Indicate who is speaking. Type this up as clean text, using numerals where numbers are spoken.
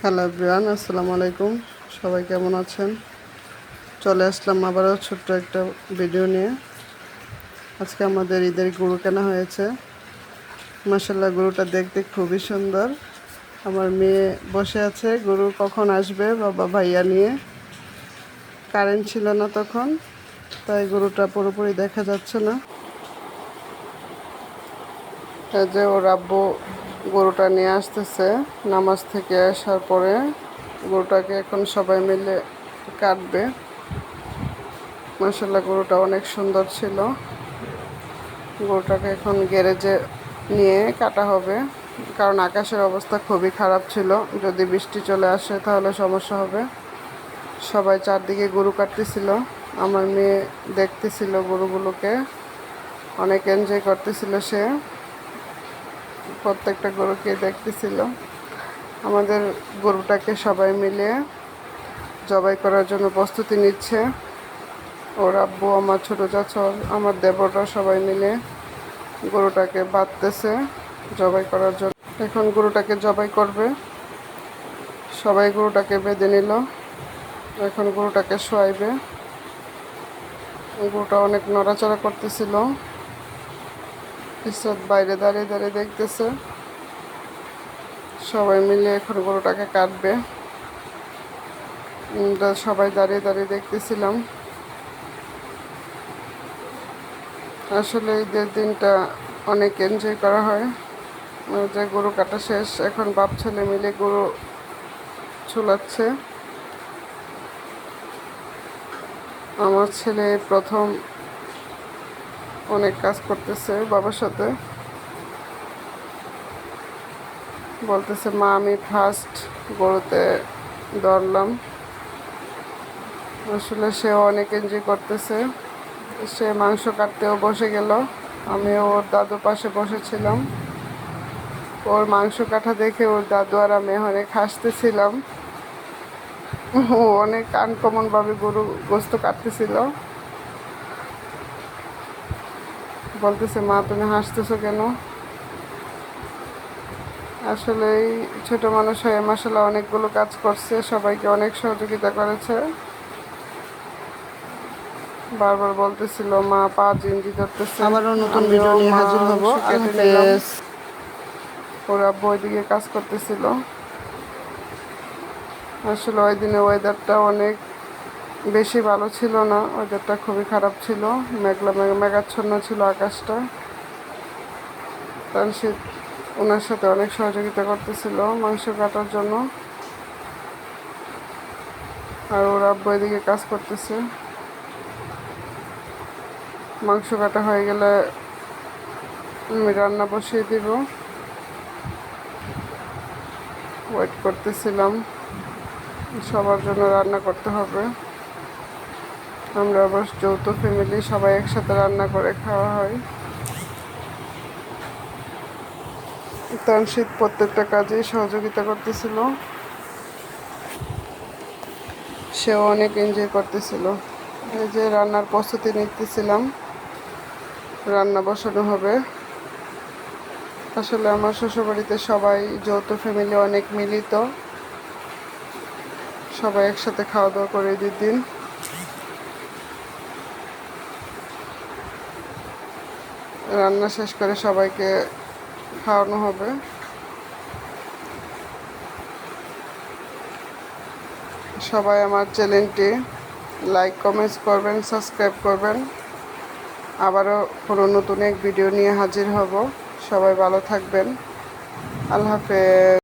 Speaker 1: Hello everyone, আসসালামু আলাইকুম। সবাই কেমন আছেন? চলে আসলাম আবারও ছোট্ট একটা ভিডিও নিয়ে। আজকে আমাদের ঈদের গরু কেনা হয়েছে। মাশাআল্লাহ, গরুটা দেখতে খুবই সুন্দর। আমার মেয়ে বসে আছে গরু কখন আসবে বাবা ভাইয়া নিয়ে। কারেন্ট ছিল না তখন, তাই গরুটা পুরোপুরি দেখা যাচ্ছে না। এই যে ওর আব্বু গরুটা নিয়ে আসতেছে নামাজ থেকে আসার পরে। গরুটাকে এখন সবাই মিলে কাটবে। মাশাআল্লাহ, গরুটা অনেক সুন্দর ছিল। গরুটাকে এখন গ্যারেজে নিয়ে কাটা হবে, কারণ আকাশের অবস্থা খুবই খারাপ ছিল। যদি বৃষ্টি চলে আসে তাহলে সমস্যা হবে। সবাই চারদিকে গরু কাটতেছিল। আমার মেয়ে দেখতেছিল গরুগুলোকে, অনেক এনজয় করতেছিল সে। প্রত্যেকটা গরুকে দেখতেছিল। আমাদের গরুটাকে সবাই মিলে জবাই করার জন্য প্রস্তুতি নিচ্ছে। ওর আব্বু, আমার ছোটো চাচা, আমার দেবররা সবাই মিলে গরুটাকে বাঁধতেছে জবাই করার জন্য। এখন গরুটাকে জবাই করবে। সবাই গরুটাকে বেঁধে নিল। এখন গরুটাকে শোয়াইবে। গরুটা অনেক নড়াচড়া করতেছিল। ইসরাত বাইরে দাঁড়িয়ে দাঁড়িয়ে দেখতেছে। সবাই মিলে এখন গরুটাকে কাটবে। সবাই দাঁড়িয়ে দাঁড়িয়ে দেখতেছিলাম। আসলে ঈদের দিনটা অনেক এনজয় করা হয়। যে গরু কাটা শেষ, এখন বাপ ছেলে মিলে গরু ঝুলাচ্ছে। আমার ছেলে প্রথম অনেক কাজ করতেছে বাবার সাথে। বলতেছে, মা আমি ফার্স্ট গরুতে ধরলাম। আসলে সেও অনেক এনজয় করতেছে। সে মাংস কাটতেও বসে গেল। আমিও ওর দাদুর পাশে বসেছিলাম। ওর মাংস কাটা দেখে ওর দাদু আর আমি অনেক হাসতেছিলাম। ও অনেক আনকমনভাবে গরু গোস্ত কাটতেছিল। বলতেছে, মা তুমি হাসতেছো কেন? আসলে এই ছোটো মানুষ হয়ে মাশাআল্লাহ অনেকগুলো কাজ করছে, সবাইকে অনেক সহযোগিতা করেছে। বারবার বলতেছিল মা 5 ইঞ্চি ধরতেছে।
Speaker 2: আবারও নতুন ভিডিও নিয়ে হাজির হব। আল্লাহ হাফেজ।
Speaker 1: ওরা বই দিকে কাজ করতেছিল। আসলে ওই দিনে ওয়েদারটা অনেক বেশি ভালো ছিল না। ওয়েদারটা খুবই খারাপ ছিল। মেঘলা মেঘাচ্ছন্ন ছিল আকাশটা। কারণ সে ওনার সাথে অনেক সহযোগিতা করতেছিল মাংস কাটার জন্য। আর ওরা বই দিকে কাজ করতেছে। মাংস কাটা হয়ে গেলে আমি রান্না বসিয়ে দিব। ওয়েট করতেছিলাম, সবার জন্য রান্না করতে হবে। আমরা আবার যৌথ ফ্যামিলি, সবাই একসাথে রান্না করে খাওয়া হয়। তানশীদ প্রত্যেকটা কাজেই সহযোগিতা করতেছিল। সেও অনেক এনজয় করতেছিল। এই যে রান্নার প্রস্তুতি নিতেছিলাম, রান্না বসানো হবে। আসলে আমার শ্বশুরবাড়িতে সবাই যৌথ ফ্যামিলি অনেক মিলিত। সবাই একসাথে খাওয়া দাওয়া করে ঈদের দিন। রান্না শেষ করে সবাইকে খাওয়ানো হবে। সবাই আমার চ্যানেলটি লাইক কমেন্টস করবেন, সাবস্ক্রাইব করবেন। আবারও কোনো নতুন এক ভিডিও নিয়ে হাজির হব। সবাই ভালো থাকবেন। আল্লাহ হাফেজ।